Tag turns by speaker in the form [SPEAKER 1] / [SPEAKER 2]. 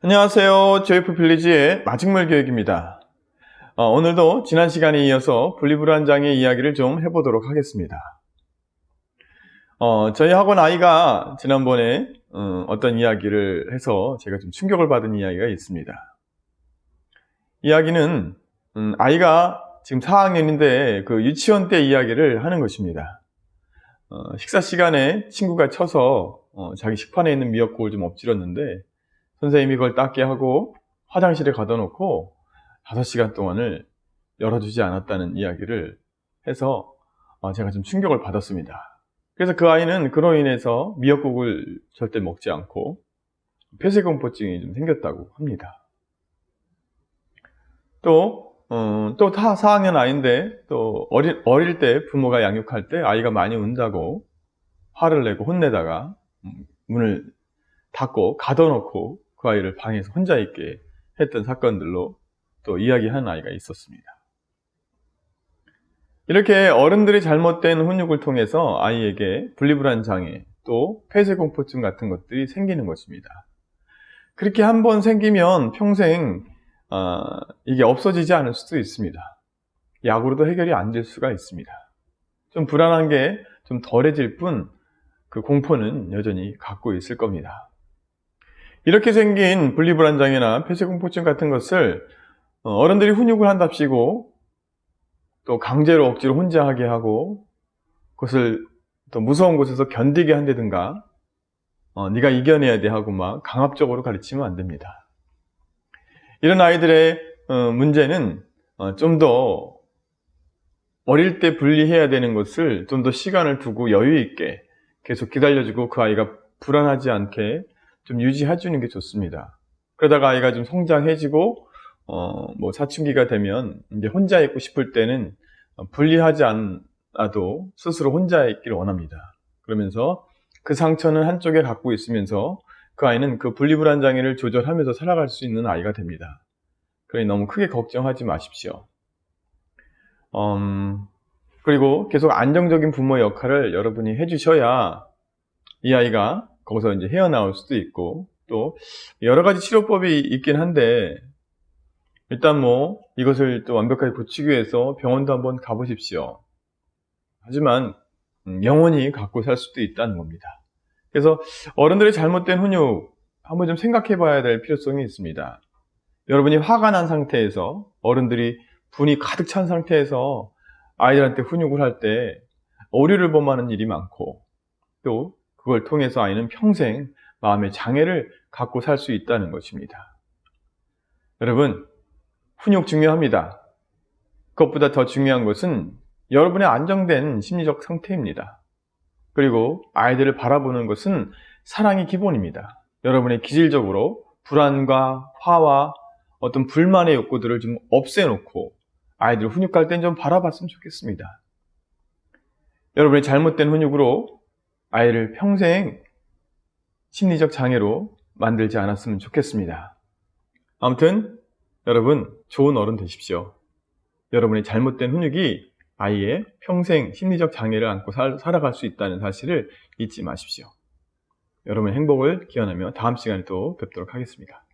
[SPEAKER 1] 안녕하세요. 제이프 빌리지의 마직물 교육입니다. 오늘도 지난 시간에 이어서 분리불안장애 이야기를 좀 해보도록 하겠습니다. 저희 학원 아이가 지난번에 어떤 이야기를 해서 제가 좀 충격을 받은 이야기가 있습니다. 이야기는 아이가 지금 4학년인데 그 유치원 때 이야기를 하는 것입니다. 식사 시간에 친구가 쳐서 자기 식판에 있는 미역국을 좀 엎질렀는데 선생님이 그걸 닦게 하고 화장실에 가둬 놓고 5시간 동안을 열어주지 않았다는 이야기를 해서 제가 좀 충격을 받았습니다. 그래서 그 아이는 그로 인해서 미역국을 절대 먹지 않고 폐쇄공포증이 좀 생겼다고 합니다. 또 4학년 아이인데 또 어릴 때 부모가 양육할 때 아이가 많이 운다고 화를 내고 혼내다가 문을 닫고 가둬놓고 그 아이를 방에서 혼자 있게 했던 사건들로 또 이야기하는 아이가 있었습니다. 이렇게 어른들이 잘못된 훈육을 통해서 아이에게 분리불안 장애 또 폐쇄공포증 같은 것들이 생기는 것입니다. 그렇게 한번 생기면 평생 이게 없어지지 않을 수도 있습니다. 약으로도 해결이 안 될 수가 있습니다. 좀 불안한 게 좀 덜해질 뿐 그 공포는 여전히 갖고 있을 겁니다. 이렇게 생긴 분리불안장애나 폐쇄공포증 같은 것을 어른들이 훈육을 한답시고 또 강제로 억지로 혼자 하게 하고 그것을 또 무서운 곳에서 견디게 한다든가 네가 이겨내야 돼 하고 막 강압적으로 가르치면 안 됩니다. 이런 아이들의 문제는 좀 더 어릴 때 분리해야 되는 것을 좀 더 시간을 두고 여유 있게 계속 기다려주고 그 아이가 불안하지 않게 좀 유지해 주는 게 좋습니다. 그러다가 아이가 좀 성장해지고 사춘기가 되면 이제 혼자 있고 싶을 때는 분리하지 않아도 스스로 혼자 있기를 원합니다. 그러면서 그 상처는 한쪽에 갖고 있으면서 그 아이는 그 분리불안 장애를 조절하면서 살아갈 수 있는 아이가 됩니다. 그러니 너무 크게 걱정하지 마십시오. 그리고 계속 안정적인 부모의 역할을 여러분이 해주셔야 이 아이가 거기서 이제 헤어나올 수도 있고 또 여러 가지 치료법이 있긴 한데 일단 이것을 또 완벽하게 고치기 위해서 병원도 한번 가보십시오. 하지만 영원히 갖고 살 수도 있다는 겁니다. 그래서 어른들의 잘못된 훈육 한번 좀 생각해 봐야 될 필요성이 있습니다. 여러분이 화가 난 상태에서 어른들이 분이 가득 찬 상태에서 아이들한테 훈육을 할 때 오류를 범하는 일이 많고 또 그걸 통해서 아이는 평생 마음의 장애를 갖고 살 수 있다는 것입니다. 여러분, 훈육 중요합니다. 그것보다 더 중요한 것은 여러분의 안정된 심리적 상태입니다. 그리고 아이들을 바라보는 것은 사랑이 기본입니다. 여러분의 기질적으로 불안과 화와 어떤 불만의 욕구들을 좀 없애놓고 아이들 훈육할 땐 좀 바라봤으면 좋겠습니다. 여러분의 잘못된 훈육으로 아이를 평생 심리적 장애로 만들지 않았으면 좋겠습니다. 아무튼 여러분 좋은 어른 되십시오. 여러분의 잘못된 훈육이 아이의 평생 심리적 장애를 안고 살아갈 수 있다는 사실을 잊지 마십시오. 여러분의 행복을 기원하며 다음 시간에 또 뵙도록 하겠습니다.